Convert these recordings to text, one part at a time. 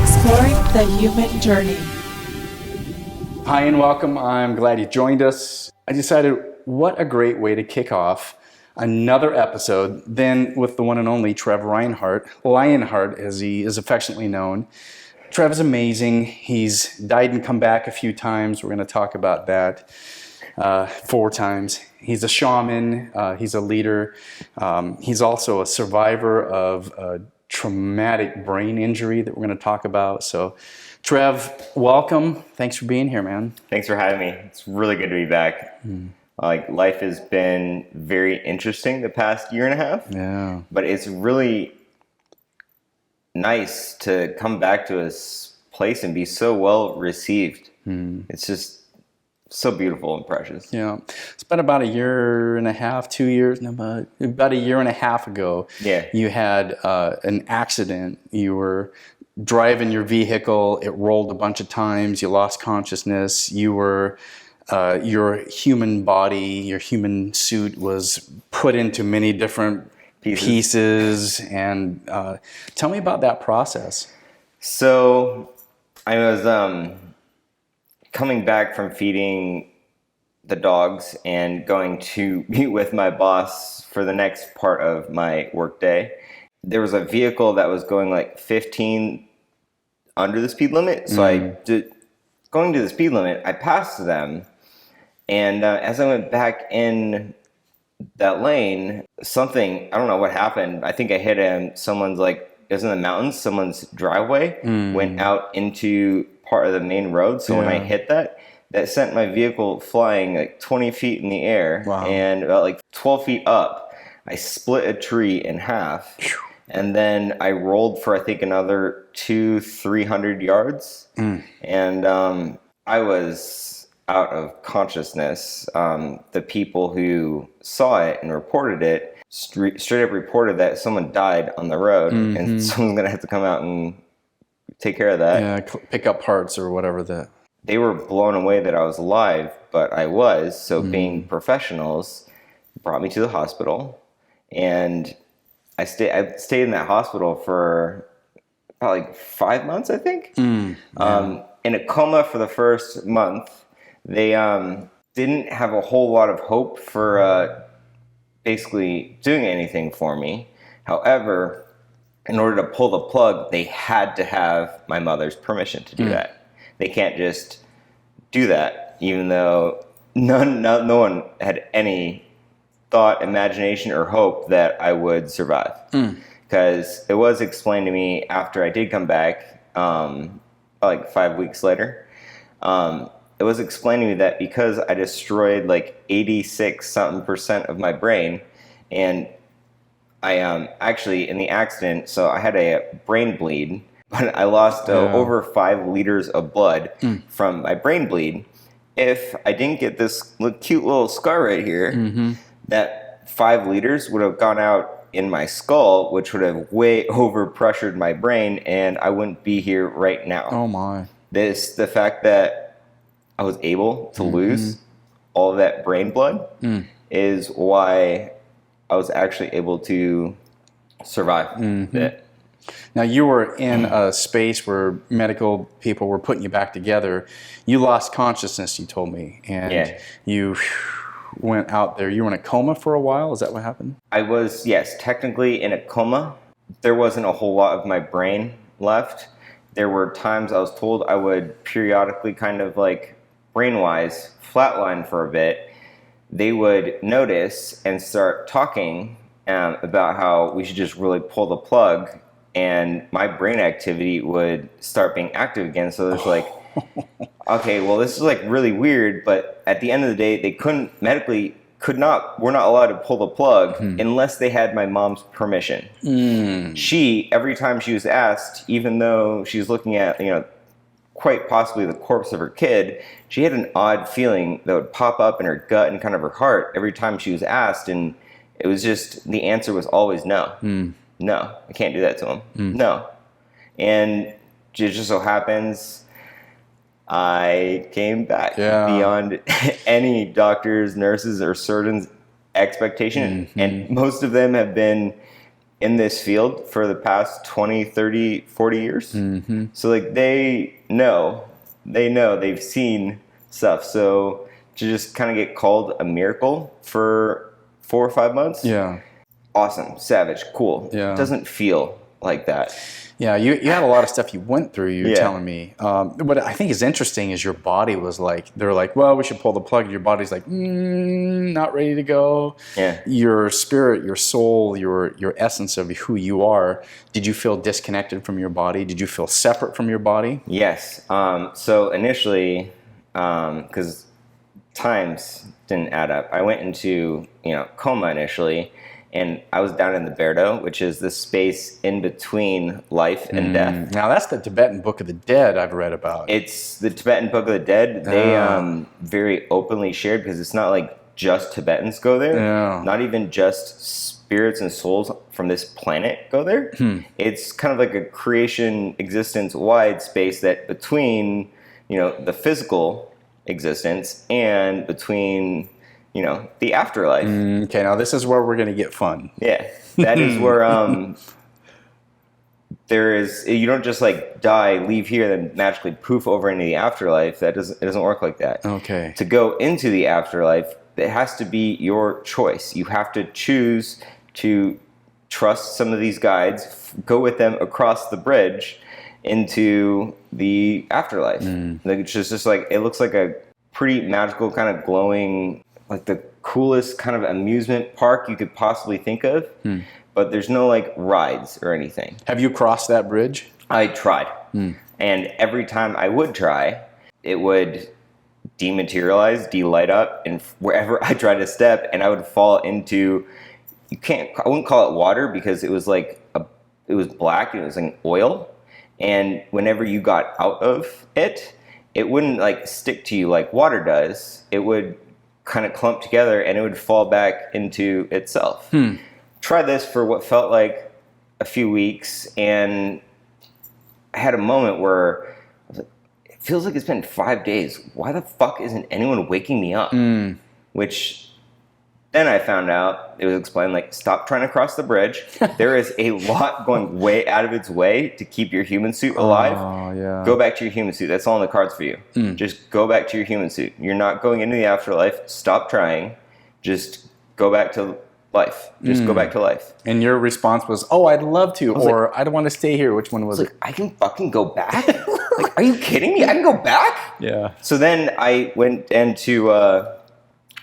Exploring the human journey. Hi and welcome. I'm glad you joined us. I decided what a great way to kick off another episode than with the one and only Trevor Reinhardt, Lionheart as he is affectionately known. Trev's amazing. He's died and come back a few times. We're going to talk about that 4 times. He's a shaman. He's a leader. He's also a survivor of a traumatic brain injury that we're going to talk about. So, Trev, welcome. Thanks for being here, man. Thanks for having me. It's really good to be back. Life has been very interesting the past year and a half. Yeah. But it's really nice to come back to a place and be so well received. It's just so beautiful and precious. Yeah. It's been about a year and a half, 2 years, no, about a year and a half ago. Yeah. You had an accident. You were driving your vehicle. It rolled a bunch of times. You lost consciousness. You were, your human body, your human suit was put into many different pieces. And tell me about that process. So I was coming back from feeding the dogs and going to meet with my boss for the next part of my workday. There was a vehicle that was going like 15 under the speed limit. So going to the speed limit, I passed them. And as I went back in that lane, something, I don't know what happened. I think I hit someone's it was in the mountains, someone's driveway went out into part of the main road. So when I hit that sent my vehicle flying like 20 feet in the air. Wow. And about like 12 feet up, I split a tree in half. And then I rolled for, I think, another 200-300 yards. And I was out of consciousness. The people who saw it and reported it straight up reported that someone died on the road and someone's going to have to come out and take care of that. Yeah, pick up parts or whatever. They were blown away that I was alive, but I was. So being professionals brought me to the hospital. And I stayed in that hospital for about like 5 months, I think. In a coma for the first month. They didn't have a whole lot of hope for basically doing anything for me. However, in order to pull the plug, they had to have my mother's permission to do that. They can't just do that, even though no one had any thought, imagination, or hope that I would survive. Because it was explained to me after I did come back, like 5 weeks later, it was explained to me that because I destroyed like 86% of my brain, and I actually in the accident, so I had a brain bleed, but I lost over 5 liters of blood from my brain bleed. If I didn't get this cute little scar right here, that 5 liters would have gone out in my skull, which would have way overpressured my brain, and I wouldn't be here right now. Oh my! The fact that I was able to lose all of that brain blood is why I was actually able to survive it. Now, you were in a space where medical people were putting you back together. You lost consciousness, you told me, and you went out there. You were in a coma for a while? Is that what happened? I was, yes, technically in a coma. There wasn't a whole lot of my brain left. There were times I was told I would periodically kind of like brain-wise flatline for a bit. They would notice and start talking about how we should just really pull the plug, and my brain activity would start being active again. So there's like, okay, well, this is like really weird, but at the end of the day, they we're not allowed to pull the plug unless they had my mom's permission. She, every time she was asked, even though she was looking at, quite possibly the corpse of her kid, she had an odd feeling that would pop up in her gut and kind of her heart every time she was asked, and it was just, the answer was always no. No, I can't do that to him. No. And it just so happens I came back beyond any doctors, nurses, or surgeons' expectation. And most of them have been in this field for the past 20, 30, 40 years. Mm-hmm. So like they know, they've seen stuff. So to just kind of get called a miracle for 4 or 5 months. Yeah. Awesome. Savage. Cool. Yeah. It doesn't feel like that. Yeah, you had a lot of stuff you went through, you were Yeah. telling me. What I think is interesting is your body was like, they're like, well, we should pull the plug. Your body's like, not ready to go. Yeah. Your spirit, your soul, your essence of who you are, did you feel disconnected from your body? Did you feel separate from your body? Yes. So initially, because times didn't add up, I went into, coma initially. And I was down in the Bardo, which is the space in between life and death. Now, that's the Tibetan Book of the Dead I've read about. It's the Tibetan Book of the Dead. They very openly shared, because it's not like just Tibetans go there. Yeah. Not even just spirits and souls from this planet go there. It's kind of like a creation existence-wide space that between, the physical existence and between... the afterlife. Okay, now this is where we're going to get fun. Yeah, that is where there is. You don't just like die, leave here, then magically poof over into the afterlife. It doesn't work like that. Okay. To go into the afterlife, it has to be your choice. You have to choose to trust some of these guides, go with them across the bridge into the afterlife. It's just like, it looks like a pretty magical kind of glowing, like the coolest kind of amusement park you could possibly think of, but there's no like rides or anything. Have you crossed that bridge? I tried, and every time I would try, it would dematerialize, delight up, and wherever I tried to step, and I would fall into, I wouldn't call it water, because it was like it was black, and it was like oil, and whenever you got out of it, it wouldn't like stick to you like water does. It would kind of clump together, and it would fall back into itself. Tried this for what felt like a few weeks, and I had a moment where I was like, it feels like it's been 5 days. Why the fuck isn't anyone waking me up? Which then I found out, it was explained, like, stop trying to cross the bridge. There is a lot going way out of its way to keep your human suit alive. Oh, yeah. Go back to your human suit. That's all in the cards for you. Just go back to your human suit. You're not going into the afterlife. Stop trying. Just go back to life. Just go back to life. And your response was, oh, I'd love to, or I don't want to stay here. Which one was it? Like, I can fucking go back? Like, are you kidding me? I can go back? Yeah. So then I went into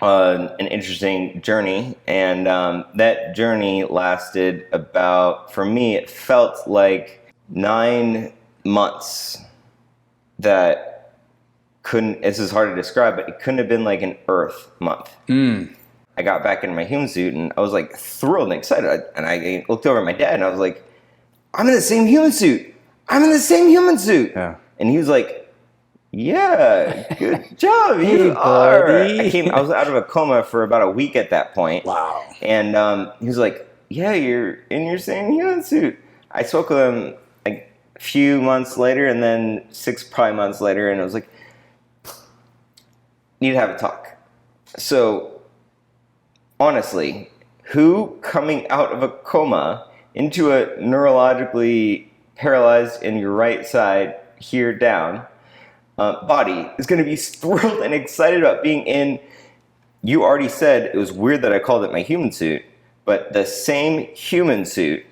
an interesting journey, and that journey lasted about, for me, it felt like 9 months that couldn't, this is hard to describe, but it couldn't have been like an Earth month. I got back into my human suit, and I was like thrilled and excited, and I looked over at my dad, and I was like, I'm in the same human suit. I'm in the same human suit. Yeah. And he was like, yeah, good job. You are. I was out of a coma for about a week at that point. Wow. And he was like, yeah, you're in your same human suit. I spoke with him like a few months later, and then 6 probably months later, and I was like, need to have a talk. So honestly, who coming out of a coma into a neurologically paralyzed in your right side here down body is going to be thrilled and excited about being in, you already said it was weird that I called it my human suit, but the same human suit,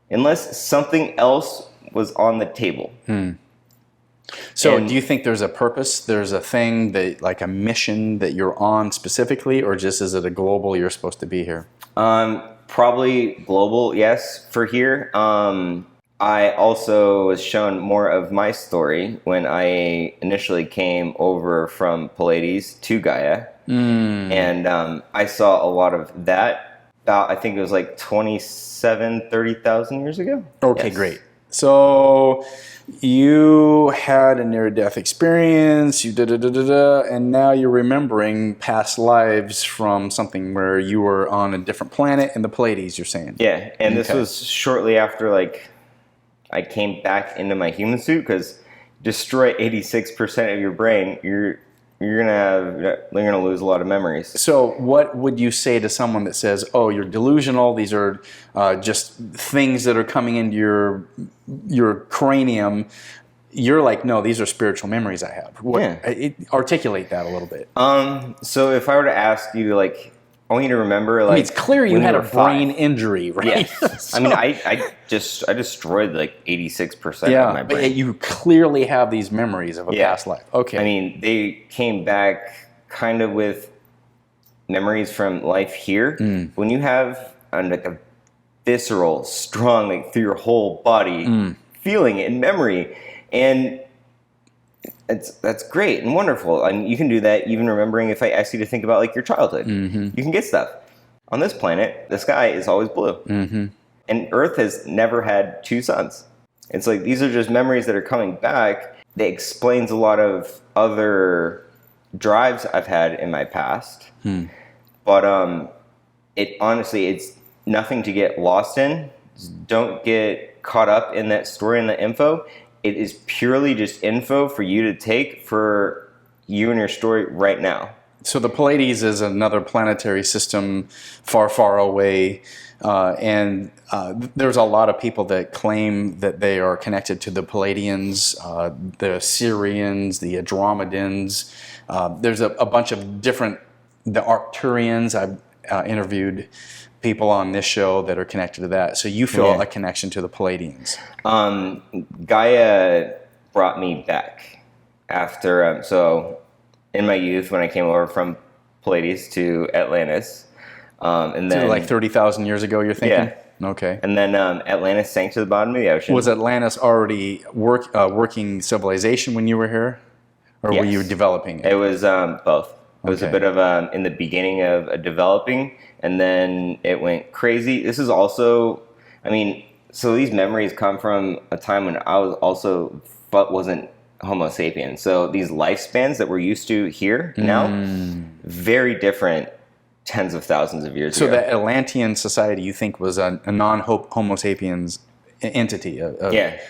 unless something else was on the table. So do you think there's a purpose, there's a thing, that like a mission that you're on specifically, or just is it a global, you're supposed to be here? Probably global, yes, for here. I also was shown more of my story when I initially came over from Pallades to Gaia. And I saw a lot of that about, I think it was like 30,000 years ago. Okay, Yes. great. So you had a near-death experience, you and now you're remembering past lives from something where you were on a different planet in the Pallades, you're saying? Yeah, and this was shortly after, like, I came back into my human suit, because destroy 86% of your brain, you're you're gonna lose a lot of memories. So what would you say to someone that says, oh, you're delusional, these are just things that are coming into your cranium? You're like, no, these are spiritual memories I have. Articulate that a little bit. So if I were to ask you to like, I want you to remember, like, I mean, it's clear you had a brain injury, right? Yes. So, I mean, I destroyed like 86% of my brain. But you clearly have these memories of a past life. Okay. I mean, they came back kind of with memories from life here. When you have like a visceral, strong, like through your whole body feeling it in memory, and that's great and wonderful. And you can do that even remembering if I ask you to think about like your childhood. You can get stuff. On this planet, the sky is always blue. And Earth has never had two suns. It's like these are just memories that are coming back. That explains a lot of other drives I've had in my past. But it's nothing to get lost in. Just don't get caught up in that story and the info. It is purely just info for you to take for you and your story right now. So the Pleiades is another planetary system far, far away. And there's a lot of people that claim that they are connected to the Pleiadians, the Syrians, the Andromedans. There's a bunch of different, the Arcturians. I've interviewed people on this show that are connected to that. So you feel a connection to the Pleiadians. Gaia brought me back after, so in my youth when I came over from Pleiades to Atlantis. And then so like 30,000 years ago, you're thinking? Yeah. Okay. And then Atlantis sank to the bottom of the ocean. Was Atlantis already working civilization when you were here? Or were you developing it? It was both. It was a bit of in the beginning of a developing, and then it went crazy. This is also, I mean, so these memories come from a time when I was also, but wasn't Homo sapien. So these lifespans that we're used to here now, very different tens of thousands of years ago. So the Atlantean society, you think, was a non-Homo sapiens entity,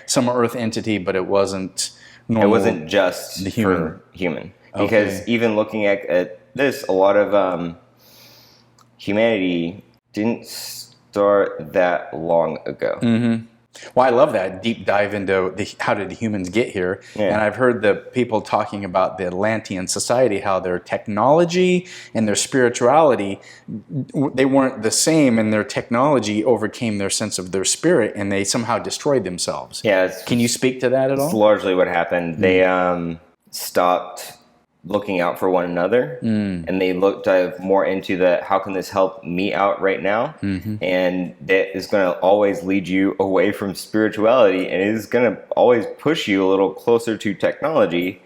some Earth entity, but it wasn't normal. It wasn't just the human. Because even looking at this, a lot of humanity didn't start that long ago. Well, I love that deep dive into how did humans get here. And I've heard the people talking about the Atlantean society, how their technology and their spirituality, they weren't the same, and their technology overcame their sense of their spirit, and they somehow destroyed themselves. Can you speak to that at all? It's largely what happened. They stopped looking out for one another, and they dive more into how can this help me out right now, and that is going to always lead you away from spirituality, and it is going to always push you a little closer to technology,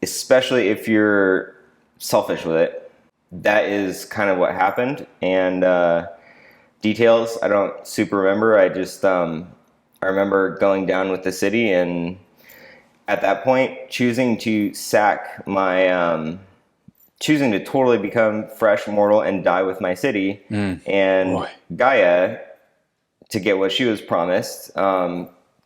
especially if you're selfish with it. That is kind of what happened, and details I don't super remember. I just I remember going down with the city and at that point, choosing to sack my, choosing to totally become fresh, mortal, and die with my city, and Gaia, to get what she was promised,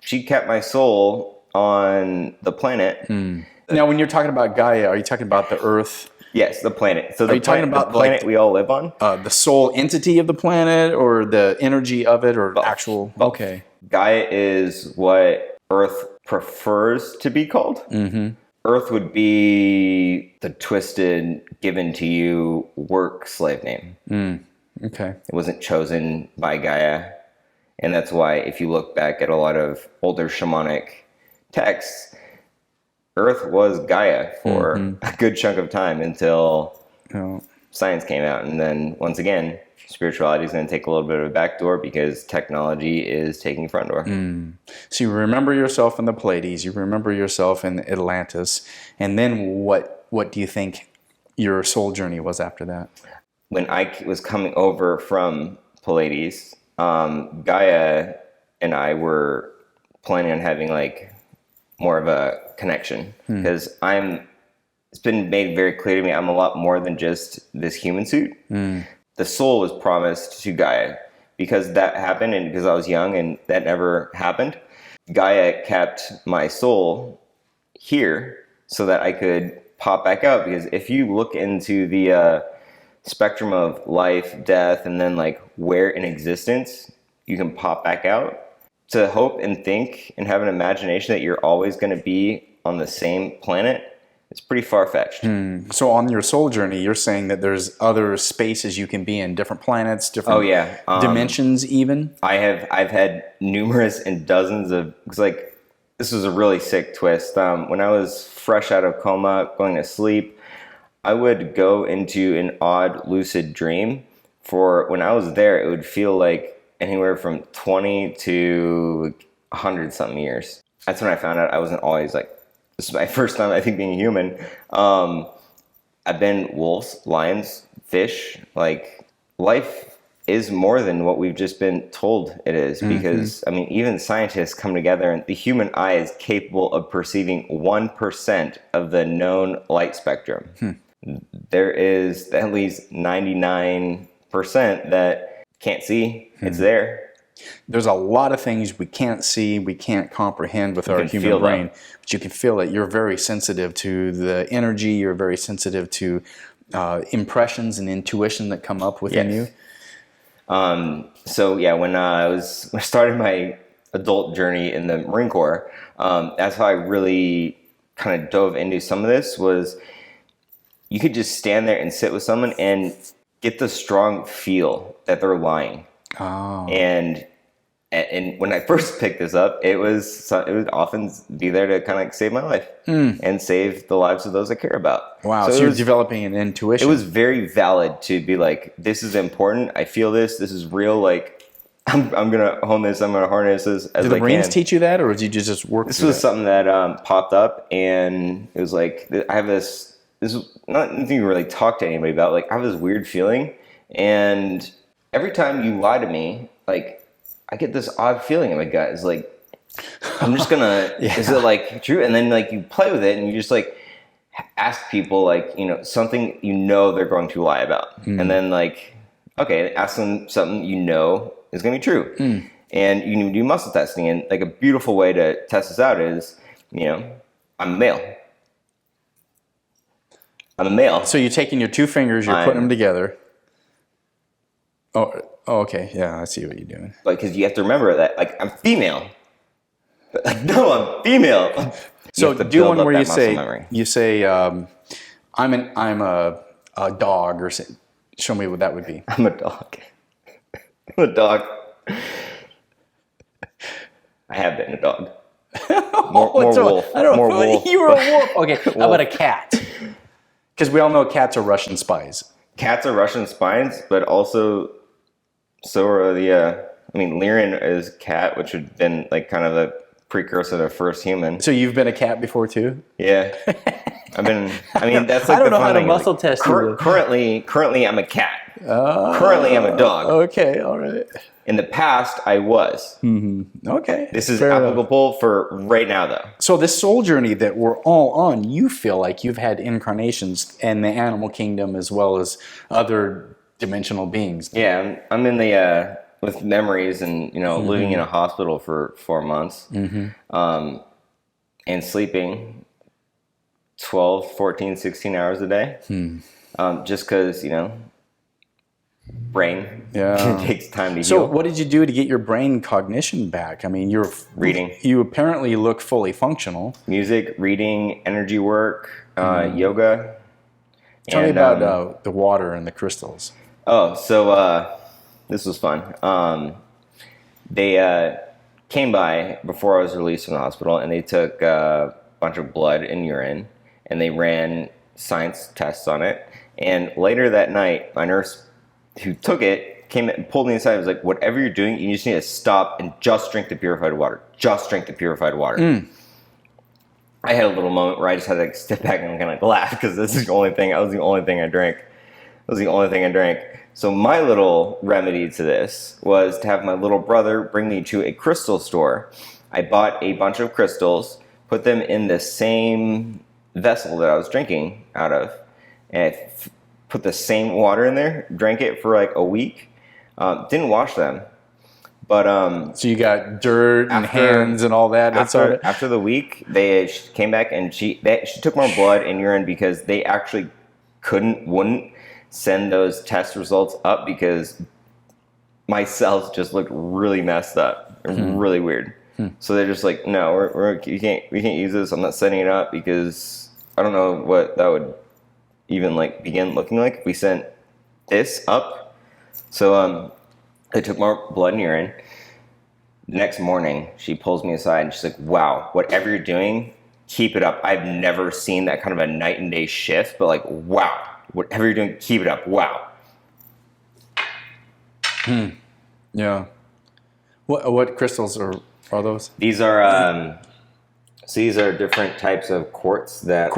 she kept my soul on the planet. Now, when you're talking about Gaia, are you talking about the Earth? Yes, the planet. So are you talking about the planet we all live on? The soul entity of the planet, or the energy of it, or actual? Okay. Gaia is what Earth prefers to be called. Earth would be the twisted, given to you work slave name. Okay. It wasn't chosen by Gaia. And that's why if you look back at a lot of older shamanic texts, Earth was Gaia for a good chunk of time until science came out. And then once again, spirituality is going to take a little bit of a back door because technology is taking front door. So you remember yourself in the Pleiades, you remember yourself in Atlantis, and then what do you think your soul journey was after that? When I was coming over from Pleiades, Gaia and I were planning on having like more of a connection because it's been made very clear to me I'm a lot more than just this human suit. The soul was promised to Gaia because that happened, and because I was young and that never happened. Gaia kept my soul here so that I could pop back out, because if you look into the spectrum of life, death, and then like where in existence you can pop back out, to hope and think and have an imagination that you're always going to be on the same planet, it's pretty far-fetched. So on your soul journey, you're saying that there's other spaces you can be in, different planets, different dimensions even? I've had numerous and dozens of, because like, this was a really sick twist. When I was fresh out of coma, going to sleep, I would go into an odd lucid dream. For when I was there, it would feel like anywhere from 20 to 100 something years. That's when I found out I wasn't always like, this is my first time, I think, being a human. I've been wolves, lions, fish. Like, life is more than what we've just been told it is. Because, I mean, even scientists come together, and the human eye is capable of perceiving 1% of the known light spectrum. There is at least 99% that can't see. It's there. There's a lot of things we can't see, we can't comprehend with our human brain, but you can feel it. You're very sensitive to the energy. You're very sensitive to impressions and intuition that come up within you. So yeah, when I started my adult journey in the Marine Corps, that's how I really kind of dove into some of this. Was you could just stand there and sit with someone and get the strong feel that they're lying. And when I first picked this up, it would often be there to kind of like save my life and save the lives of those I care about. Wow. So you're developing an intuition. It was very valid to be like, this is important. I feel this. This is real. Like, I'm going to hone this. I'm going to harness this as I can. Did the Marines teach you that, or did you just work This was something that popped up, and it was like, I have this is not anything you really talk to anybody about. Like, I have this weird feeling, and every time you lie to me, like, I get this odd feeling in my gut. It's like, I'm just gonna, is it like true? And then like you play with it and you just like ask people like, you know, something you know they're going to lie about. And then like, okay, ask them something you know is gonna be true. And you can do muscle testing. And like a beautiful way to test this out is, you know, I'm a male. I'm a male. So you're taking your two fingers, you're putting them together. Oh, okay. Yeah, I see what you're doing. Like, because you have to remember that, like, I'm female. But, like, no, I'm female. So do one where you say, I'm a dog, or show me what that would be. I'm a dog. I'm a dog. I have been a dog. More wolf. I don't more know. wolf. You were a wolf. Okay, how about a cat? Because we all know cats are Russian spies. Cats are Russian spies, but also so are Liren is cat, which would have been like kind of a precursor to the first human. So you've been a cat before too? Yeah. That's like I don't know how to thing. muscle test you. Currently I'm a cat. Currently I'm a dog. Okay, all right. In the past, I was. Okay. This is applicable for right now, though. So this soul journey that we're all on, you feel like you've had incarnations in the animal kingdom as well as other dimensional beings. Yeah, I'm in the with memories and living in a hospital for 4 months, and sleeping 12, 14, 16 hours a day, just because brain. Yeah. It takes time to heal. So what did you do to get your brain cognition back? I mean, you're reading. You apparently look fully functional. Music, reading, energy work, yoga. Tell me about the water and the crystals. Oh, so this was fun. They came by before I was released from the hospital, and they took a bunch of blood and urine, and they ran science tests on it. And later that night, my nurse who took it came and pulled me aside and was like, whatever you're doing, you just need to stop and just drink the purified water. Just drink the purified water. I had a little moment where I just had to like step back and kind of laugh because this is the only thing, I was the only thing I drank. So my little remedy to this was to have my little brother bring me to a crystal store. I bought a bunch of crystals, put them in the same vessel that I was drinking out of, and I put the same water in there, drank it for like a week, didn't wash them, But So you got dirt and hands and all that. After the week, she came back and she took more blood and urine because they actually wouldn't send those test results up because my cells just looked really messed up, really weird. So they're just like, no, we can't use this. I'm not setting it up because I don't know what that would even like begin looking like if we sent this up. So I took more blood and urine. The next morning, she pulls me aside and she's like, wow, whatever you're doing, keep it up. I've never seen that kind of a night and day shift, but like, wow, whatever you're doing, keep it up. Wow. Yeah. What crystals are those? These are these are different types of quartz that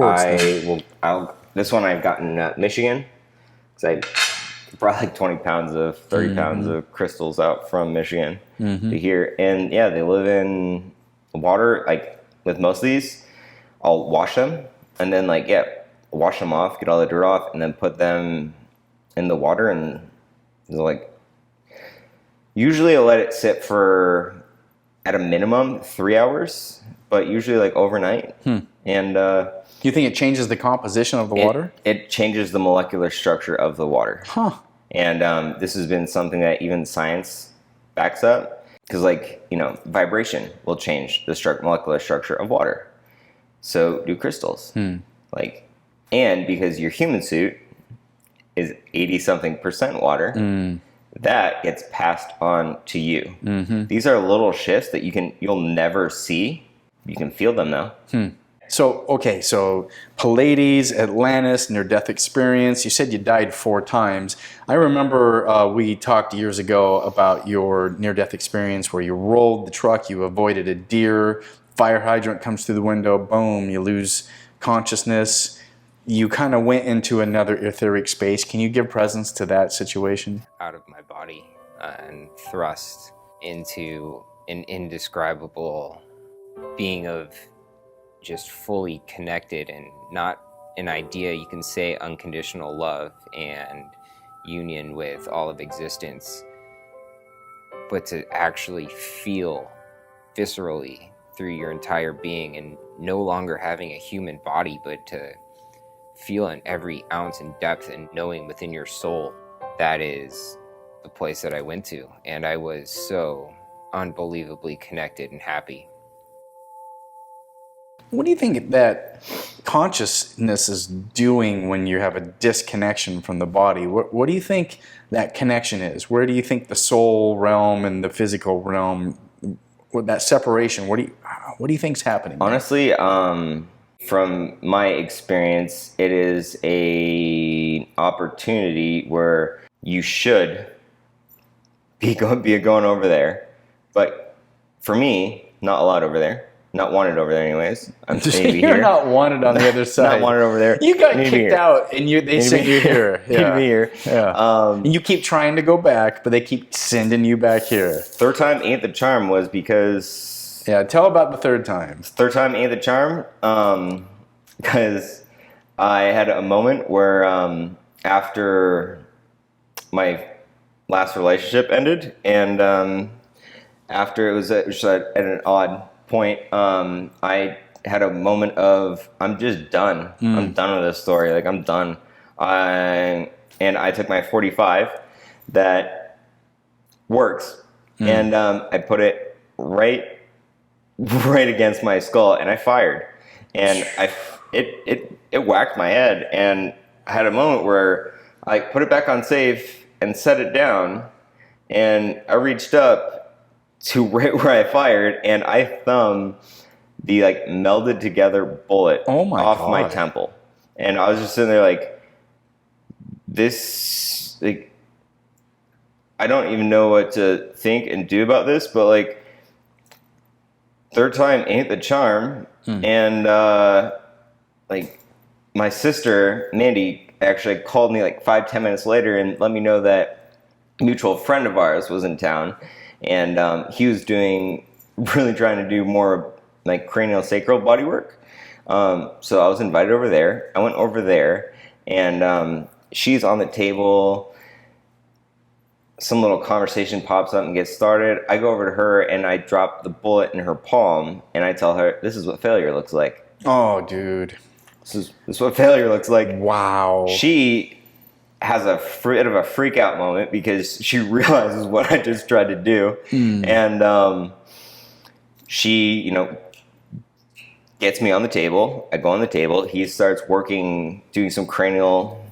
this one I've gotten in Michigan. Because I brought like 20 pounds of 30 pounds of crystals out from Michigan to here. And yeah, they live in water. Like with most of these, I'll wash them and then wash them off, get all the dirt off, and then put them in the water. And like, usually I'll let it sit for at a minimum 3 hours, but usually like overnight. And do you think it changes the composition of the water? It changes the molecular structure of the water. And this has been something that even science backs up because vibration will change the molecular structure of water. So do crystals. And because your human suit is 80-something% water, that gets passed on to you. These are little shifts that you'll never see. You can feel them though. So Pleiades, Atlantis, near-death experience. You said you died 4 times. I remember we talked years ago about your near-death experience where you rolled the truck, you avoided a deer, fire hydrant comes through the window, boom, you lose consciousness. You kind of went into another etheric space. Can you give presence to that situation? Out of my body and thrust into an indescribable being of just fully connected and not an idea, you can say unconditional love and union with all of existence, but to actually feel viscerally through your entire being and no longer having a human body, but to feel in every ounce and depth and knowing within your soul. That is the place that I went to, and I was so unbelievably connected and happy. What do you think that consciousness is doing when you have a disconnection from the body? What do you think that connection is? Where do you think the soul realm and the physical realm, that separation, what do you think's happening? Honestly, from my experience, it is an opportunity where you should be going over there. But for me, not allowed over there. Not wanted over there anyways. I'm saying You're here. Not wanted on the other side. Not wanted over there. You got kicked out and they sent you here. Need to be here. Yeah. And you keep trying to go back, but they keep sending you back here. Third time ain't the charm was because... Yeah, tell about the third time. Third time ain't the charm because I had a moment where after my last relationship ended and after it was at an odd point, I had a moment of I'm just done. I'm done with this story. Like I'm done. And I took my 45 that works and I put it right against my skull and I fired and it whacked my head and I had a moment where I put it back on safe and set it down and I reached up to right where I fired, and I thumbed the melded together bullet off my temple. And I was just sitting there like, this, I don't even know what to think and do about this, but third time ain't the charm. And my sister, Mandy, actually called me 5-10 minutes later and let me know that a mutual friend of ours was in town. And he was really trying to do more cranial sacral body work. So I was invited over there. I went over there and she's on the table some little conversation pops up and gets started. I go over to her and I drop the bullet in her palm and I tell her, this is what failure looks like. Oh, dude. This is what failure looks like. Wow. She has a bit of a freak out moment because she realizes what I just tried to do. And she, gets me on the table. I go on the table. He starts working, doing some cranial,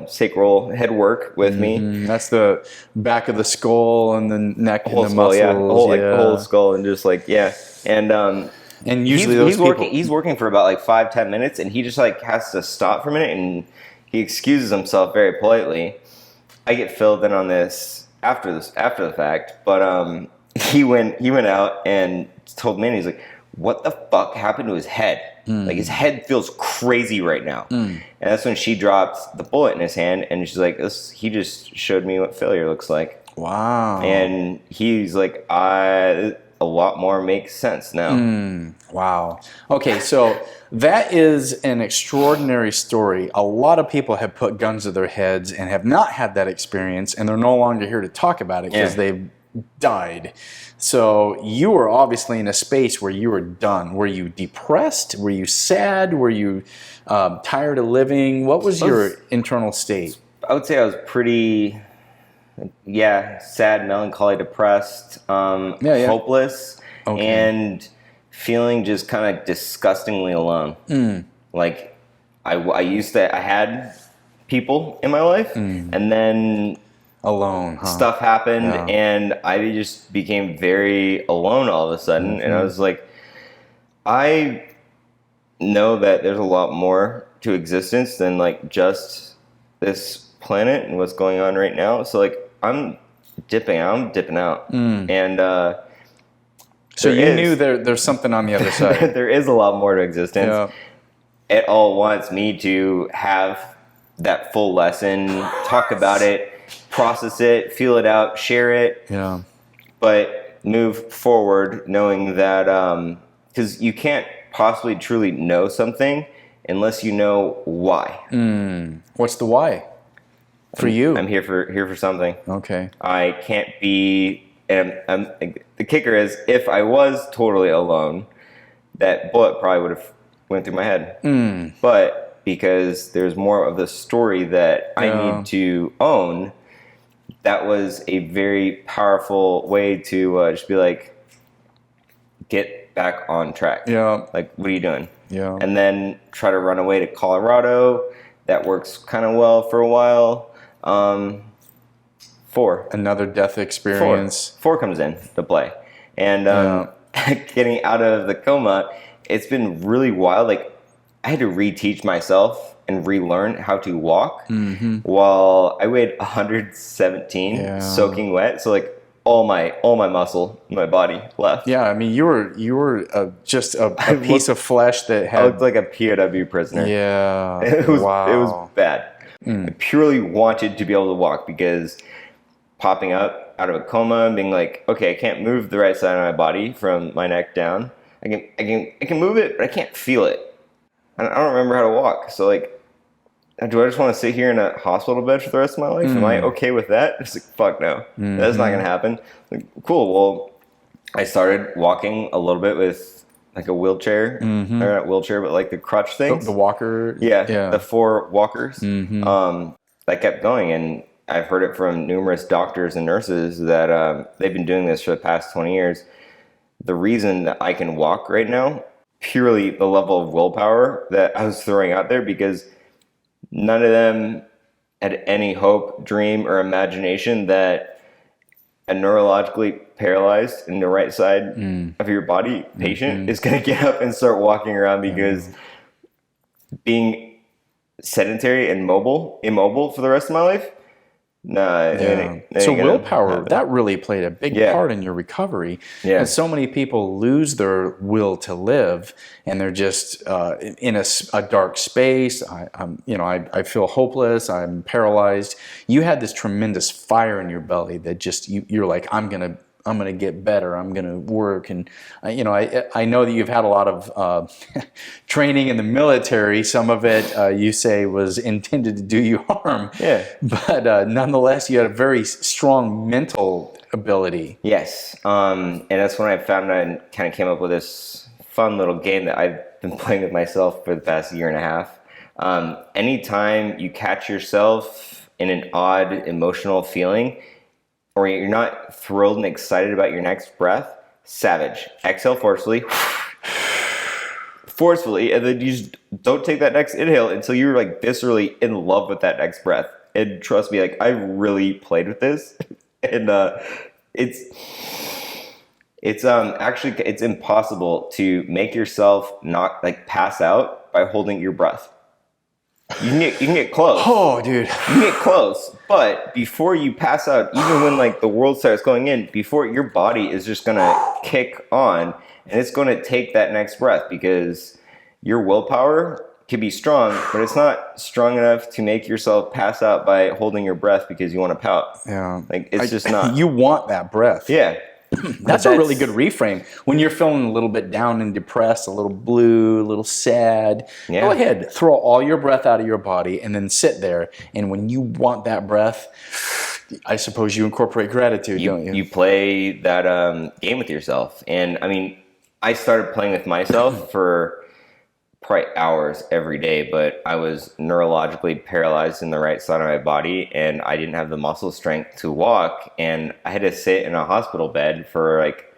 sacral head work with me. That's the back of the skull and the neck and the Skull, muscles. yeah. The whole skull and just and usually he's working for about like 5-10 minutes, and he just like has to stop for a minute, and he excuses himself very politely. I get filled in on this after the fact, but he went out and told me, and he's like, what the fuck happened to his head? Like, his head feels crazy right now. And that's when she dropped the bullet in his hand, and she's like, he just showed me what failure looks like. Wow. And he's like, a lot more makes sense now. Wow. Okay, so that is an extraordinary story. A lot of people have put guns to their heads and have not had that experience, and they're no longer here to talk about it because they've died. So you were obviously in a space where you were done. Were you depressed? Were you sad? Were you tired of living? What was your internal state? I would say I was pretty, sad, melancholy, depressed, hopeless, and feeling just kind of disgustingly alone. Like I had people in my life, and then alone, stuff happened, and I just became very alone all of a sudden. And I was like, I know that there's a lot more to existence than like just this planet and what's going on right now. So like, I'm dipping out, and so you knew there's something on the other side. There is a lot more to existence. It all wants me to have that full lesson, talk about it, process it, feel it out, share it, but move forward knowing that, because you can't possibly truly know something unless you know why. What's the why for you? I'm here for something. Okay. I can't be, and the kicker is, if I was totally alone, that bullet probably would have went through my head. But because there's more of the story that I need to own, that was a very powerful way to just be like, get back on track. Like, what are you doing? And then try to run away to Colorado. That works kind of well for a while. 4. Another death experience. 4 comes in to play. And getting out of the coma, it's been really wild. Like, I had to reteach myself and relearn how to walk while I weighed 117, soaking wet. So like all my muscle in my body left. Yeah, I mean you were just a piece of flesh that had. I looked like a POW prisoner. Yeah, it was bad. I purely wanted to be able to walk because popping up out of a coma and being like, okay, I can't move the right side of my body from my neck down. I can move it, but I can't feel it. I don't remember how to walk. So like, do I just want to sit here in a hospital bed for the rest of my life? Am I okay with that? It's like, fuck no. That's not going to happen. Like, cool. Well, I started walking a little bit with like a wheelchair, or not wheelchair, but like the crutch things. The walker. Yeah. The 4 walkers. That kept going. And I've heard it from numerous doctors and nurses that they've been doing this for the past 20 years. The reason that I can walk right now, purely the level of willpower that I was throwing out there, because none of them had any hope, dream, or imagination that a neurologically paralyzed in the right side of your body patient is going to get up and start walking around, because being sedentary and immobile for the rest of my life, so willpower, that really played a big part in your recovery. And so many people lose their will to live, and they're just in a dark space. I feel hopeless. I'm paralyzed. You had this tremendous fire in your belly that just you're like, I'm gonna I'm going to get better. I'm going to work. And, I know that you've had a lot of training in the military. Some of it, you say, was intended to do you harm. Yeah. But nonetheless, you had a very strong mental ability. Yes. And that's when I found out and kind of came up with this fun little game that I've been playing with myself for the past year and a half. Anytime you catch yourself in an odd emotional feeling, or you're not thrilled and excited about your next breath, savage. Exhale forcefully, and then you just don't take that next inhale until you're like viscerally in love with that next breath. And trust me, like I really played with this, and it's impossible to make yourself not like pass out by holding your breath. You can get close. Oh, dude. You can get close, but before you pass out, even when like the world starts going in, before your body is just gonna kick on, and it's gonna take that next breath because your willpower can be strong, but it's not strong enough to make yourself pass out by holding your breath because you want to pout. Yeah. Like it's just not. You want that breath. Yeah. That's a really good reframe. When you're feeling a little bit down and depressed, a little blue, a little sad, go ahead, throw all your breath out of your body and then sit there. And when you want that breath, I suppose you incorporate gratitude, don't you? You play that game with yourself. And I mean, I started playing with myself for probably hours every day, but I was neurologically paralyzed in the right side of my body, and I didn't have the muscle strength to walk, and I had to sit in a hospital bed for like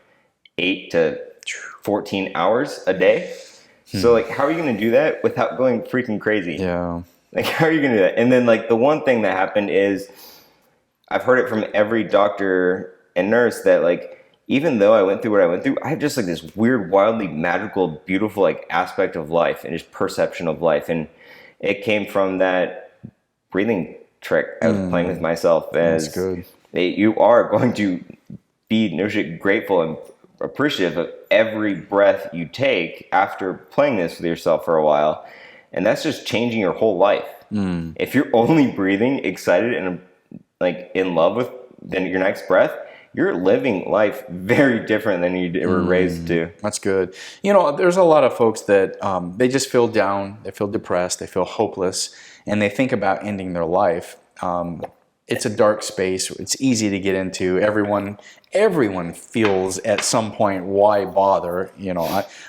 8 to 14 hours a day. So like, how are you going to do that without going freaking crazy? Yeah. Like, how are you going to do that? And then like the one thing that happened is I've heard it from every doctor and nurse that like, even though I went through what I went through, I have just like this weird, wildly magical, beautiful like aspect of life and just perception of life. And it came from that breathing trick I was playing with myself. As That's good. You are going to be no shit grateful and appreciative of every breath you take after playing this with yourself for a while. And that's just changing your whole life. If you're only breathing excited and like in love with then your next breath, you're living life very different than you were raised to. That's good. There's a lot of folks that they just feel down, they feel depressed, they feel hopeless, and they think about ending their life. It's a dark space. It's easy to get into. Everyone feels at some point, why bother?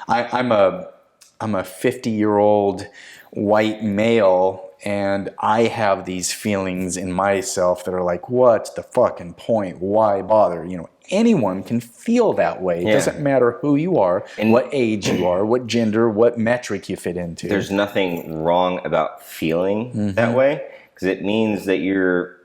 I'm a 50-year-old white male, and I have these feelings in myself that are like, what's the fucking point? Why bother? Anyone can feel that way. It doesn't matter who you are, and what age you are, what gender, what metric you fit into. There's nothing wrong about feeling that way, because it means that you're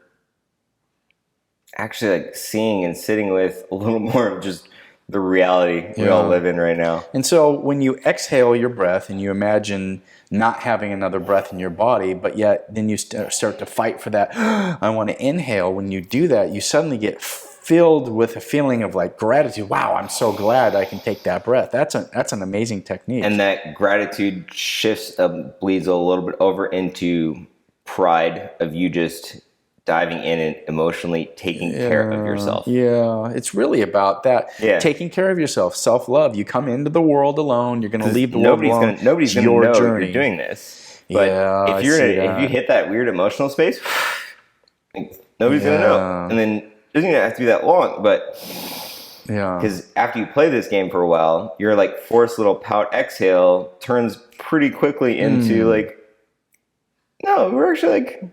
actually like seeing and sitting with a little more of just the reality we all live in right now. And so when you exhale your breath and you imagine not having another breath in your body, but yet then you start to fight for that, I want to inhale. When you do that, you suddenly get filled with a feeling of like gratitude. Wow, I'm so glad I can take that breath. That's an amazing technique. And that gratitude shifts, bleeds a little bit over into pride of you just diving in and emotionally taking care of yourself. Yeah, it's really about that. Yeah. Taking care of yourself, self-love. You come into the world alone. You're going to leave the world alone. Nobody's going to know you're doing this. But if you hit that weird emotional space, nobody's going to know. And then it doesn't even have to be that long. But because after you play this game for a while, your like forced little pout exhale turns pretty quickly into like, no, we're actually like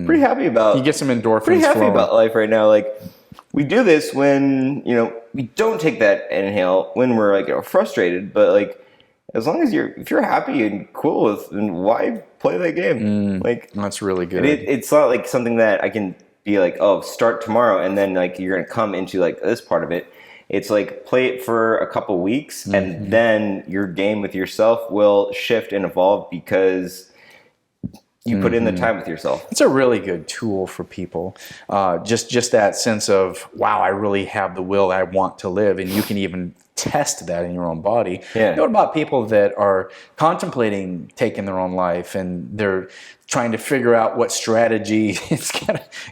pretty happy about. You get some endorphins. Pretty happy about life right now. Like we do this when we don't take that inhale when we're like frustrated, but like as long as if you're happy and cool with, then why play that game? Like that's really good. It's not like something that I can be like, oh, start tomorrow, and then like you're gonna come into like this part of it. It's like play it for a couple weeks, and then your game with yourself will shift and evolve because you put in the time with yourself. It's a really good tool for people. Just that sense of, wow, I really have the will I want to live. And you can even test that in your own body. Yeah. What about people that are contemplating taking their own life and they're trying to figure out what strategy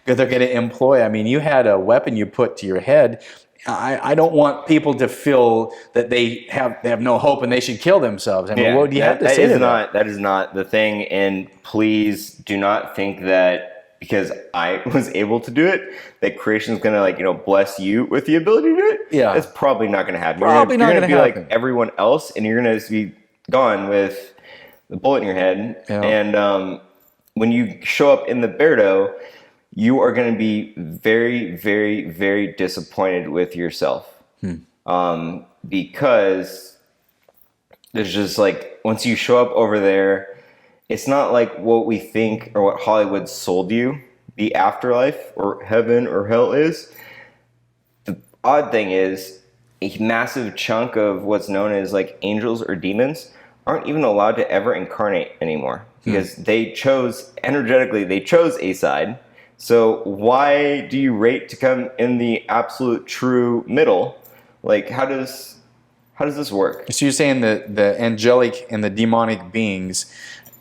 they're going to employ? I mean, you had a weapon you put to your head. I don't want people to feel that they have no hope and they should kill themselves. I mean, what do you have to say to that? That is not the thing. And please do not think that because I was able to do it, that creation is going to bless you with the ability to do it. Yeah. That's probably not going to happen. Probably not going to be happen. like everyone else, and you're going to be gone with the bullet in your head. Yeah. And when you show up in the Bardo, you are going to be very, very, very disappointed with yourself. Because there's just once you show up over there, it's not like what we think or what Hollywood sold you the afterlife or heaven or hell is. The odd thing is a massive chunk of what's known as angels or demons aren't even allowed to ever incarnate anymore because they chose a side. So why do you rate to come in the absolute true middle? How does this work? So you're saying that the angelic and the demonic beings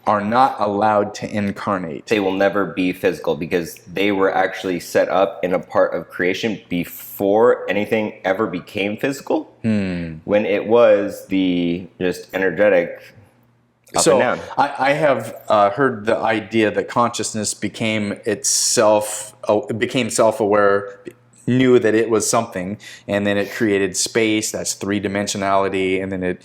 are not allowed to incarnate. They will never be physical because they were actually set up in a part of creation before anything ever became physical. When it was the just energetic up and down. I have heard the idea that consciousness became self-aware, knew that it was something, and then it created space, that's three-dimensionality, and then it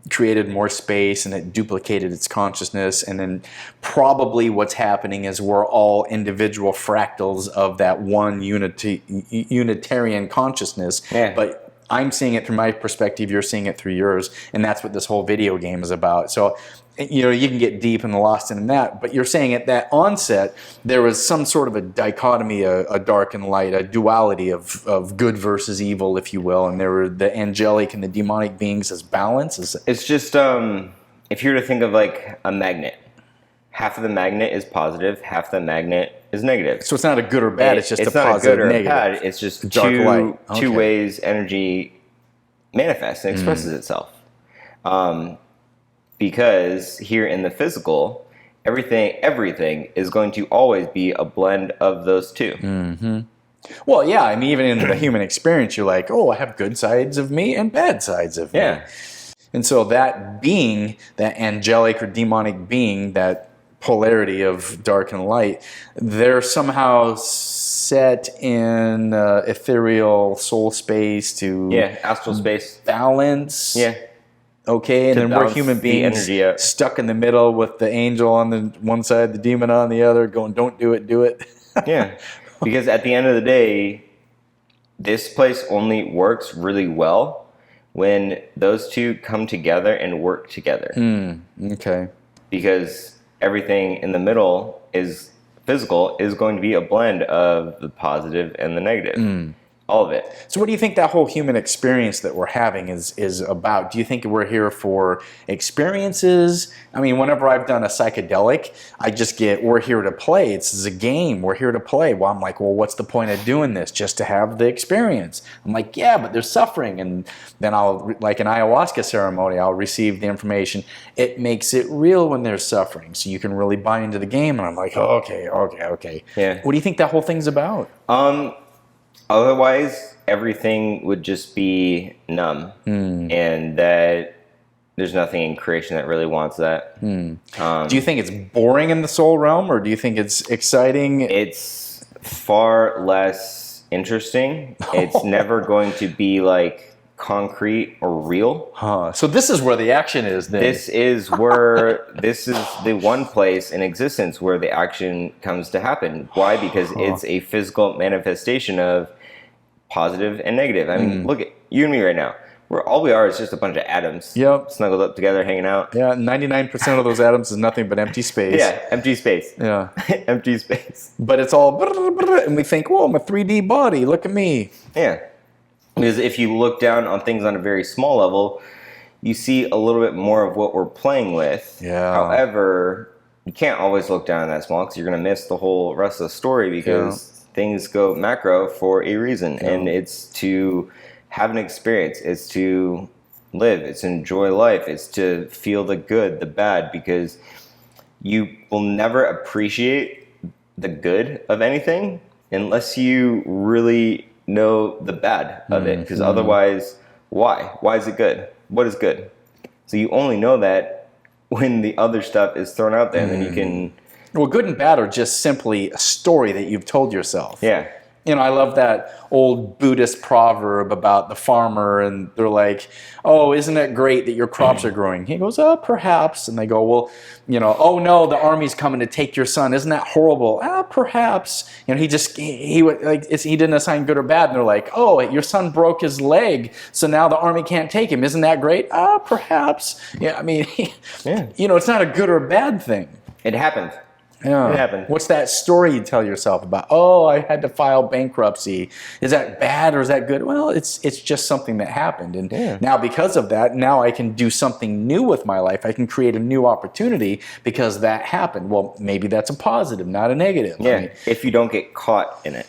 created more space and it duplicated its consciousness, and then probably what's happening is we're all individual fractals of that one unitarian consciousness. But I'm seeing it through my perspective, you're seeing it through yours, and that's what this whole video game is about. So you can get deep and lost in that, but you're saying at that onset there was some sort of a dichotomy, a dark and light, a duality of good versus evil, if you will, and there were the angelic and the demonic beings as balance. It's just if you were to think of a magnet, half of the magnet is positive, half the magnet is negative. So it's not a good or bad, it's just a positive, not good or negative. Bad. It's just dark light. Okay. Two ways energy manifests and expresses itself. Because here in the physical, everything is going to always be a blend of those two. Well, yeah, I mean, even in the human experience, you're like, oh, I have good sides of me and bad sides of me. And so that being, that angelic or demonic being, that polarity of dark and light, they're somehow set in ethereal soul space to astral space balance. Okay, and then we're human beings stuck in the middle with the angel on the one side, the demon on the other, going, don't do it, do it. Because at the end of the day, this place only works really well when those two come together and work together. Okay. Because everything in the middle is physical is going to be a blend of the positive and the negative. All of it. So what do you think that whole human experience that we're having is about? Do you think we're here for experiences? I mean, whenever I've done a psychedelic, I just get, we're here to play. It's a game. We're here to play. Well, I'm like, well, what's the point of doing this? Just to have the experience. I'm like, yeah, but there's suffering. And then I'll, like an Ayahuasca ceremony, I'll receive the information. It makes it real when there's suffering. So you can really buy into the game. And I'm like, oh, okay. Yeah. What do you think that whole thing's about? Otherwise, everything would just be numb, and that there's nothing in creation that really wants that. Do you think it's boring in the soul realm, or do you think it's exciting? It's far less interesting. It's never going to be concrete or real. So this is where the action is then. This is the one place in existence where the action comes to happen. Why? Because it's a physical manifestation of positive and negative. I mean, look at you and me right now. All we are is just a bunch of atoms snuggled up together, hanging out. Yeah, 99% of those atoms is nothing but empty space. Yeah, empty space. Yeah. Empty space. But it's all, and we think, whoa, I'm a 3D body, look at me. Yeah. Because if you look down on things on a very small level, you see a little bit more of what we're playing with. Yeah. However, you can't always look down that small because you're going to miss the whole rest of the story because things go macro for a reason. And it's to have an experience. It's to live. It's to enjoy life. It's to feel the good, the bad, because you will never appreciate the good of anything unless you really know the bad of it, because otherwise, why? Why is it good? What is good? So you only know that when the other stuff is thrown out there, and then you can... Well, good and bad are just simply a story that you've told yourself. Yeah. You know, I love that old Buddhist proverb about the farmer, and they're like, oh, isn't it great that your crops are growing? He goes, oh, perhaps. And they go, well, you know, oh no, the army's coming to take your son. Isn't that horrible? Perhaps. You know, he didn't assign good or bad. And they're like, oh, your son broke his leg, so now the army can't take him. Isn't that great? Perhaps. Yeah, I mean, you know, it's not a good or bad thing. It happened. Yeah. It happened. What's that story you tell yourself about? Oh, I had to file bankruptcy. Is that bad or is that good? Well, it's just something that happened. And now because of that, now I can do something new with my life. I can create a new opportunity because that happened. Well, maybe that's a positive, not a negative. Yeah, I mean, if you don't get caught in it.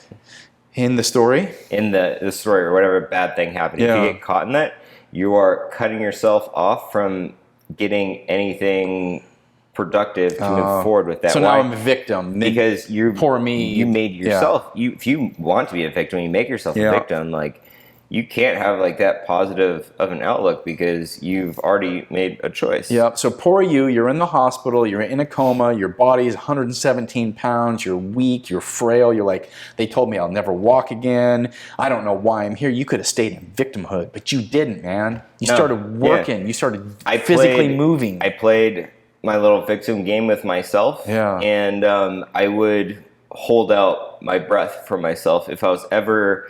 In the story? In the story or whatever bad thing happened. If you get caught in that, you are cutting yourself off from getting anything productive to move forward with that. So now I'm a victim. Because poor me. You made yourself. If you want to be a victim, you make yourself a victim. Like, you can't have like that positive of an outlook because you've already made a choice. Yeah. So poor you. You're in the hospital. You're in a coma. Your body's 117 pounds. You're weak. You're frail. You're like, they told me I'll never walk again. I don't know why I'm here. You could have stayed in victimhood, but you didn't, man. You started working. You started physically moving. I played my little victim game with myself. Yeah. And I would hold out my breath for myself if I was ever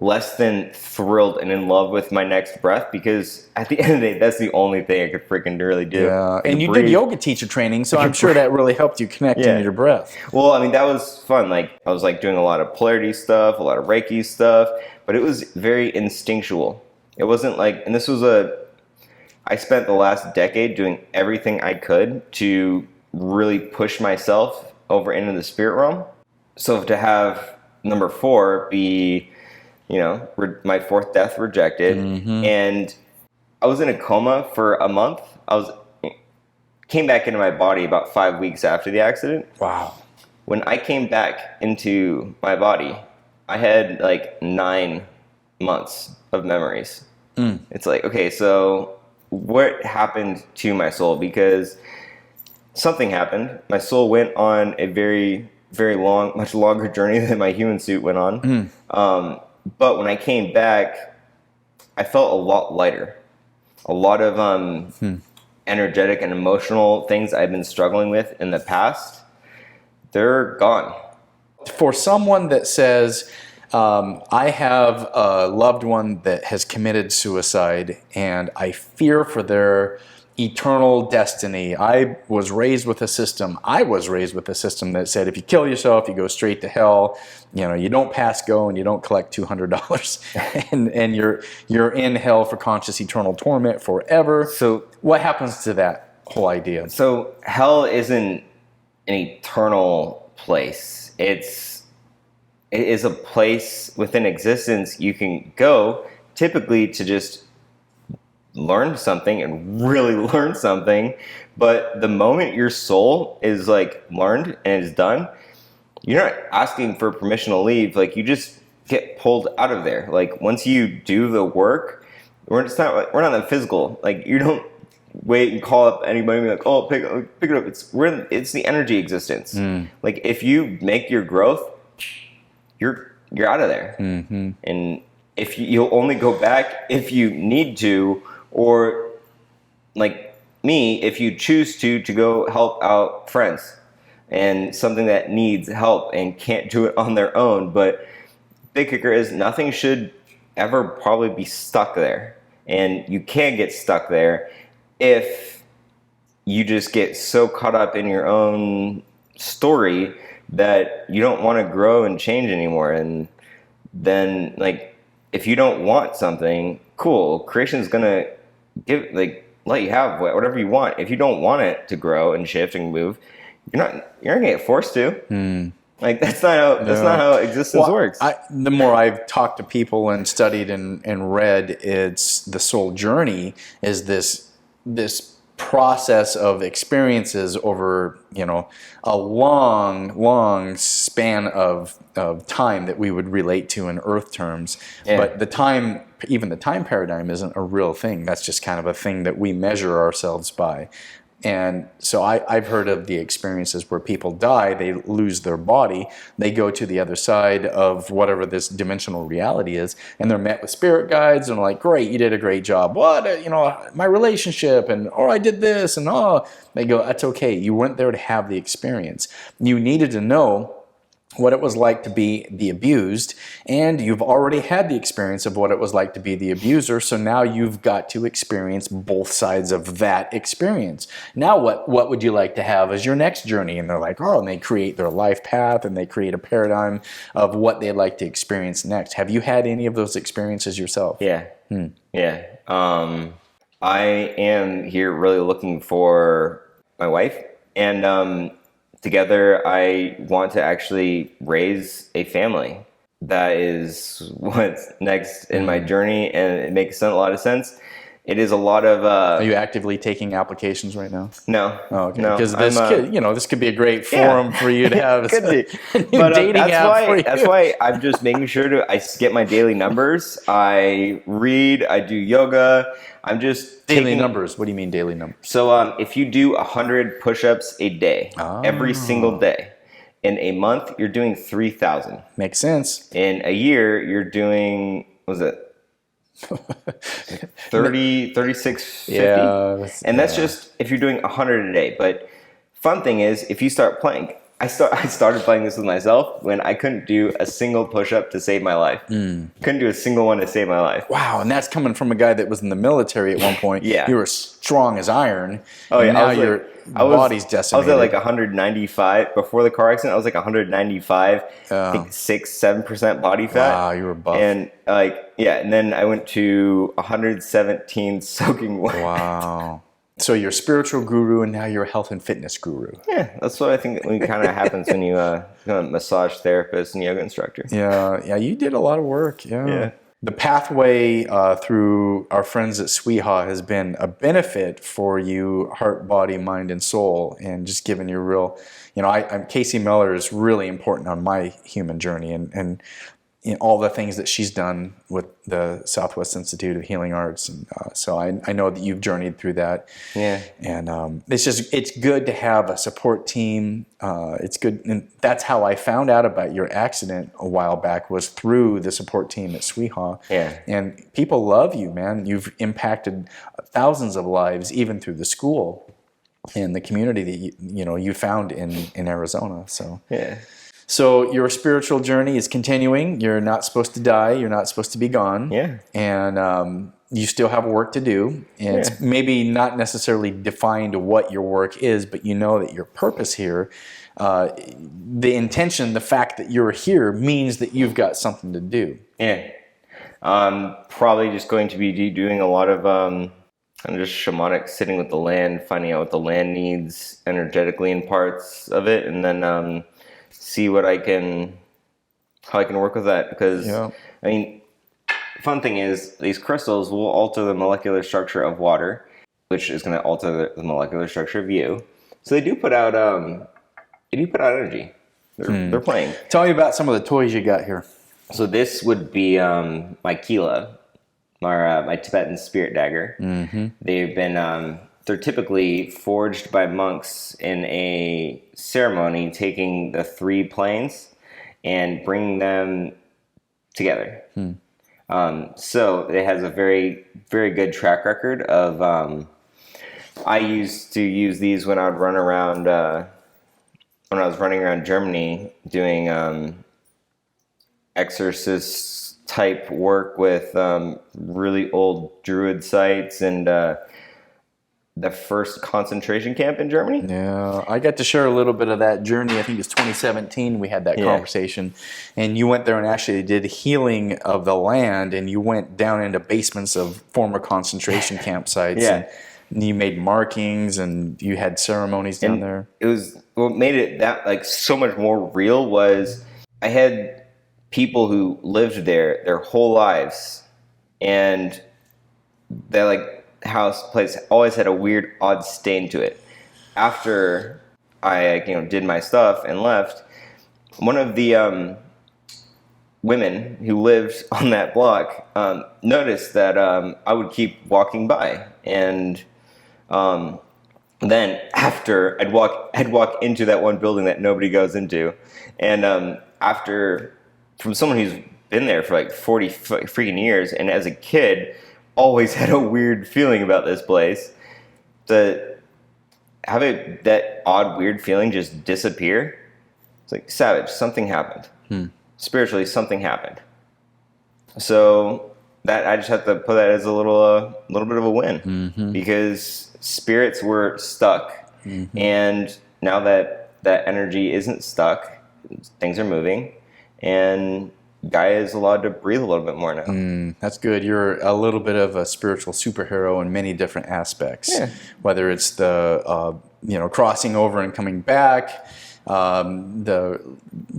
less than thrilled and in love with my next breath, because at the end of the day, that's the only thing I could freaking really do. Yeah. And you did yoga teacher training, so I'm sure that really helped you connect into your breath. Well, I mean, that was fun. Like, I was like doing a lot of polarity stuff, a lot of Reiki stuff, but it was very instinctual. It wasn't like, and this was I spent the last decade doing everything I could to really push myself over into the spirit realm. So to have number 4 be, you know, my 4th death rejected, and I was in a coma for a month. Came back into my body about 5 weeks after the accident. Wow. When I came back into my body, I had like 9 months of memories. It's like, okay, so what happened to my soul? Because something happened. My soul went on a very, very long, much longer journey than my human suit went on. But when I came back, I felt a lot lighter. A lot of energetic and emotional things I've been struggling with in the past, they're gone. For someone that says, I have a loved one that has committed suicide and I fear for their eternal destiny. I was raised with a system that said if you kill yourself, you go straight to hell. You know, you don't pass go and you don't collect $200 and you're in hell for conscious eternal torment forever. So what happens to that whole idea? So hell isn't an eternal place. It is a place within existence you can go, typically to just learn something and really learn something. But the moment your soul is like learned and is done, you're not asking for permission to leave. Like, you just get pulled out of there. Like, once you do the work, we're not in the physical. Like, you don't wait and call up anybody and be like, oh, pick it up. It's the energy existence. Like, if you make your growth, you're out of there. And if you'll only go back if you need to, or like me, if you choose to go help out friends and something that needs help and can't do it on their own. But big kicker is nothing should ever probably be stuck there. And you can get stuck there if you just get so caught up in your own story that you don't want to grow and change anymore. And then, like, if you don't want something, cool, creation's gonna let you have whatever you want. If you don't want it to grow and shift and move, you're not gonna get forced to. Like, that's not how existence works. The more I've talked to people and studied and read, it's the soul journey is this process of experiences over, a long span of time that we would relate to in Earth terms. Yeah. But even the time paradigm isn't a real thing. That's just kind of a thing that we measure ourselves by. And so I've heard of the experiences where people die, they lose their body, they go to the other side of whatever this dimensional reality is, and they're met with spirit guides, and like, great, you did a great job. What, my relationship, and I did this, and they go, that's okay. You went there to have the experience. You needed to know what it was like to be the abused, and you've already had the experience of what it was like to be the abuser, so now you've got to experience both sides of that experience. Now what would you like to have as your next journey? And they're like, and they create their life path, and they create a paradigm of what they'd like to experience next. Have you had any of those experiences yourself? Yeah. Yeah. I am here really looking for my wife, and together, I want to actually raise a family. That is what's next in my journey, and it makes a lot of sense. It is a lot of... Are you actively taking applications right now? No. Oh, okay. No. Because this could be a great forum for you to have could be. a new dating app for you. That's why I'm just making sure I get my daily numbers. I read, I do yoga. I'm just daily numbers. What do you mean daily numbers? So if you do 100 push-ups a day, every single day, in a month you're doing 3,000. Makes sense. In a year you're doing, what was it? 36, 50. Yeah. And that's just if you're doing 100 a day. But fun thing is, if you start playing, I started playing this with myself when I couldn't do a single push-up to save my life. Couldn't do a single one to save my life. Wow, and that's coming from a guy that was in the military at one point. Yeah. You were strong as iron. Oh, yeah. Now your body's decimated. I was at like 195. Before the car accident, I was like 195. I think 6-7% body fat. Wow, you were buff. And and then I went to 117 soaking wet. Wow. So you're a spiritual guru, and now you're a health and fitness guru. Yeah, that's what I think kind of happens when you become a massage therapist and yoga instructor. Yeah, you did a lot of work. Yeah. The pathway through our friends at Sweeha has been a benefit for you, heart, body, mind, and soul, and just giving you real, Casey Miller is really important on my human journey, and all the things that she's done with the Southwest Institute of Healing Arts, and so I know that you've journeyed through that. Yeah, and it's good to have a support team. It's good, and that's how I found out about your accident a while back, was through the support team at Sweeha. Yeah, and people love you, man. You've impacted thousands of lives, even through the school and the community that you found in Arizona. So yeah. So your spiritual journey is continuing. You're not supposed to die. You're not supposed to be gone. Yeah. And you still have work to do. And it's maybe not necessarily defined what your work is, but you know that your purpose here, the intention, the fact that you're here means that you've got something to do. Yeah. I'm probably just going to be doing a lot of just shamanic, sitting with the land, finding out what the land needs energetically in parts of it, and then see how I can work with that. Because fun thing is, these crystals will alter the molecular structure of water, which is going to alter the molecular structure of you. So they do put out energy. They're playing. Tell me about some of the toys you got here. So this would be my Kila, my Tibetan spirit dagger. Mm-hmm. They've been they're typically forged by monks in a ceremony, taking the 3 planes and bringing them together. So it has a very, very good track record of. I used to use these when I would run around. When I was running around Germany doing exorcist type work with really old druid sites and the first concentration camp in Germany. Yeah, I got to share a little bit of that journey. I think it's 2017 we had that conversation. And you went there and actually did healing of the land, and you went down into basements of former concentration campsites. Yeah. And you made markings, and you had ceremonies down there. It was what made it that so much more real was I had people who lived there their whole lives, and they place always had a weird, odd stain to it. After I, did my stuff and left, one of the women who lived on that block noticed that I would keep walking by, and then after I'd walk into that one building that nobody goes into, and after, from someone who's been there for like 40 freaking years, and as a kid always had a weird feeling about this place, to have that odd weird feeling just disappear, it's like, savage, something happened. Spiritually, something happened. So that I just have to put that as a little bit of a win, because spirits were stuck, and now that energy isn't stuck, things are moving, and Gaia is allowed to breathe a little bit more now. That's good. You're a little bit of a spiritual superhero in many different aspects. Yeah. Whether it's the crossing over and coming back, the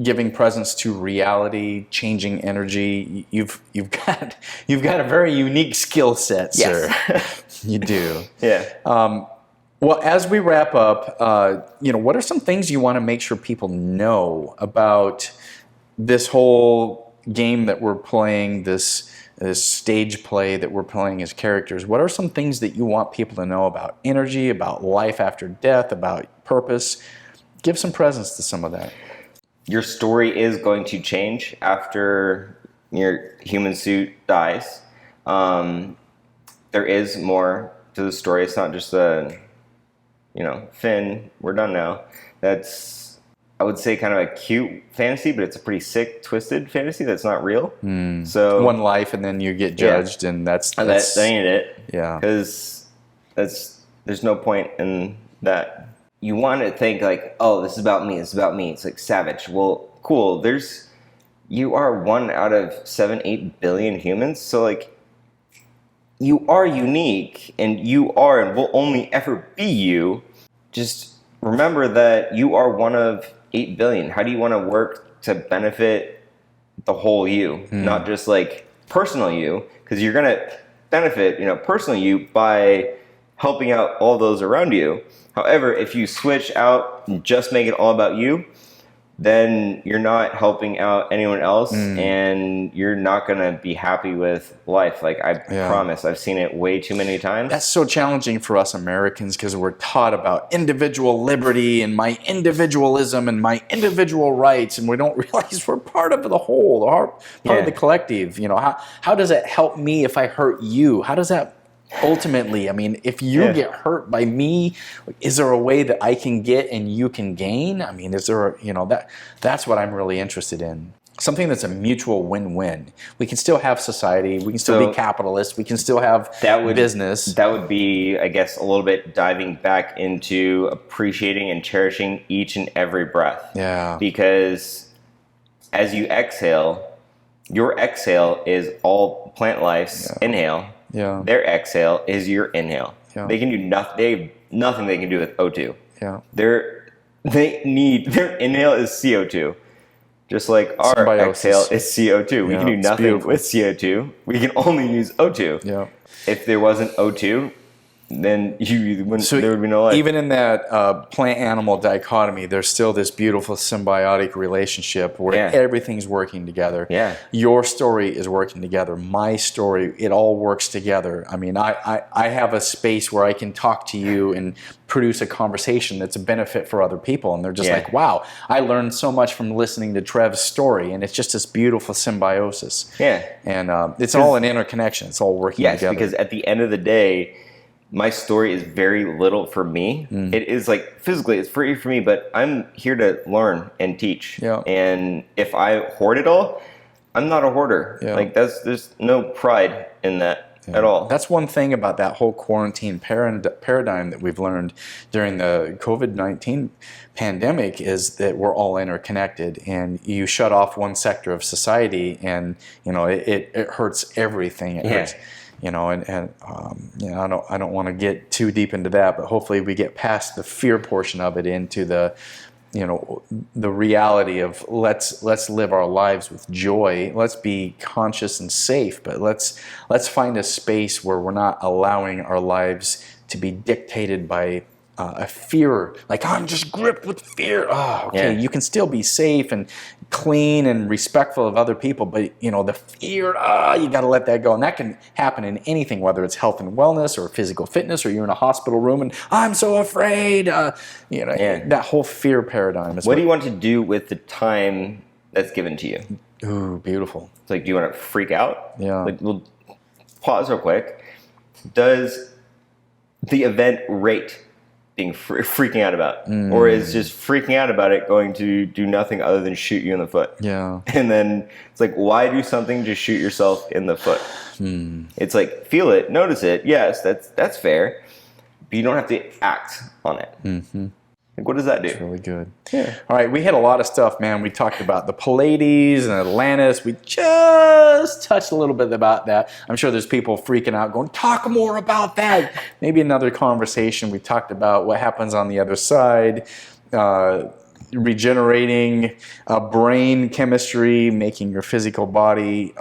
giving presence to reality, changing energy. You've got a very unique skill set, sir. Yes. You do. Yeah. Well, as we wrap up, what are some things you want to make sure people know about this whole game that we're playing, this stage play that we're playing as characters? What are some things that you want people to know about energy, about life after death, about purpose? Give some presence to some of that. Your story is going to change after your human suit dies. There is more to the story. It's not just Finn, we're done now. That's, I would say, kind of a cute fantasy, but it's a pretty sick, twisted fantasy that's not real. So one life, and then you get judged, and that ain't it. Yeah, because there's no point in that. You want to think like, oh, this is about me. It's about me. It's like, savage. Well, cool. You are 1 out of 7-8 billion humans, so like, you are unique, and you are and will only ever be you. Just remember that you are 1 of 8 billion. How do you want to work to benefit the whole you, not just like personal you? Because you're gonna benefit, personal you by helping out all those around you. However, if you switch out and just make it all about you, then you're not helping out anyone else, and you're not going to be happy with life. Like, I promise, I've seen it way too many times. That's so challenging for us Americans, because we're taught about individual liberty and my individualism and my individual rights, and we don't realize we're part of the whole, part of the collective. How does it help me if I hurt you? How does that ultimately, if you get hurt by me, is there a way that I can get and you can gain? Is there that's what I'm really interested in. Something that's a mutual win-win. We can still have society, we can still be capitalist, we can still have business. That would be, I guess, a little bit diving back into appreciating and cherishing each and every breath. Yeah. Because as you exhale, your exhale is all plant life's inhale. Yeah. Their exhale is your inhale. Yeah. They can do nothing. They have nothing they can do with O2. Yeah. Their inhale is CO2. Just like our Symbiosis. exhale is CO2. We can do nothing with CO2. We can only use O2. Yeah. If there wasn't O2, then there would be no life. Even in that plant-animal dichotomy, there's still this beautiful symbiotic relationship where everything's working together. Yeah. Your story is working together. My story, it all works together. I have a space where I can talk to you and produce a conversation that's a benefit for other people. And they're just like, wow, I learned so much from listening to Trev's story. And it's just this beautiful symbiosis. Yeah. And it's all an interconnection. It's all working together. Yes, because at the end of the day, my story is very little for me. It is like, physically, it's free for me, but I'm here to learn and teach. Yeah. And if I hoard it all, I'm not a hoarder. Yeah. Like, there's no pride in that at all. That's one thing about that whole quarantine paradigm that we've learned during the COVID-19 pandemic, is that we're all interconnected, and you shut off one sector of society and, it hurts everything. It hurts. I don't want to get too deep into that, but hopefully we get past the fear portion of it into the the reality of let's live our lives with joy. Let's be conscious and safe, but let's find a space where we're not allowing our lives to be dictated by a fear. Like, I'm just gripped with fear. Oh, okay. Yeah. You can still be safe and clean and respectful of other people, but the fear, you got to let that go. And that can happen in anything, whether it's health and wellness or physical fitness, or you're in a hospital room and I'm so afraid. That whole fear paradigm is what do you want to do with the time that's given to you? Ooh, beautiful. It's like, do you want to freak out? Yeah. Like, we'll pause real quick. Does the event rate being freaking out about, or is just freaking out about it going to do nothing other than shoot you in the foot? Yeah. And then it's like, why do something to shoot yourself in the foot? It's like, feel it, notice it. Yes, that's fair, but you don't have to act on it. Like, what does that do? It's really good. Yeah. All right, we hit a lot of stuff, man. We talked about the Pleiades and Atlantis. We just touched a little bit about that. I'm sure there's people freaking out going, talk more about that. Maybe another conversation. We talked about what happens on the other side, regenerating brain chemistry, making your physical body.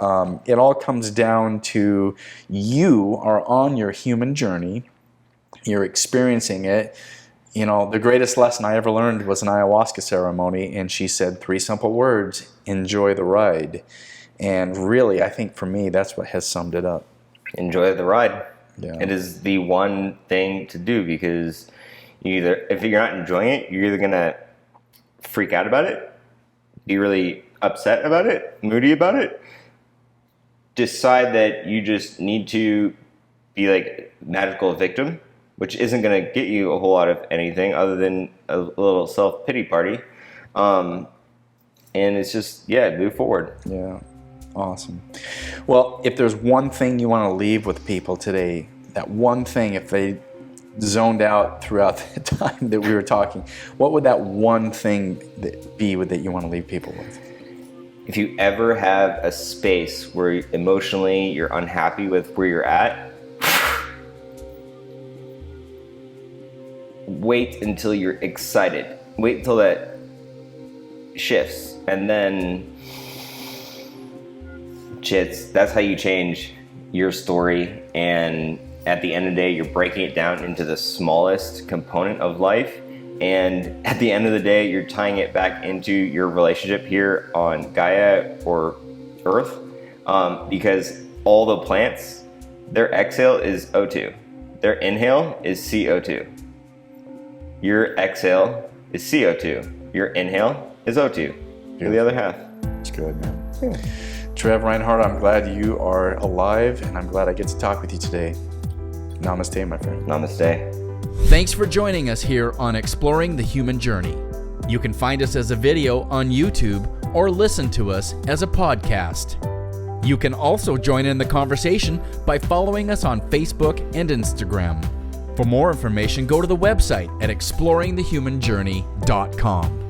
It all comes down to you are on your human journey. You're experiencing it. The greatest lesson I ever learned was an ayahuasca ceremony, and she said 3 simple words: enjoy the ride. And really, I think for me, that's what has summed it up. Enjoy the ride. Yeah. It is the one thing to do, because if you're not enjoying it, you're either going to freak out about it, be really upset about it, moody about it, decide that you just need to be like magical victim, which isn't going to get you a whole lot of anything other than a little self-pity party. And it's just, move forward. Yeah, awesome. Well, if there's one thing you want to leave with people today, that one thing, if they zoned out throughout the time that we were talking, what would that one thing be that you want to leave people with? If you ever have a space where emotionally you're unhappy with where you're at, wait until you're excited. Wait until that shifts, and then that's how you change your story. And at the end of the day, you're breaking it down into the smallest component of life. And at the end of the day, you're tying it back into your relationship here on Gaia or Earth, because all the plants, their exhale is O2. Their inhale is CO2. Your exhale is CO2. Your inhale is O2. You're the other half. It's good, man. Yeah. Trevor Reinhardt, I'm glad you are alive, and I'm glad I get to talk with you today. Namaste, my friend. Namaste. Thanks for joining us here on Exploring the Human Journey. You can find us as a video on YouTube or listen to us as a podcast. You can also join in the conversation by following us on Facebook and Instagram. For more information, go to the website at exploringthehumanjourney.com.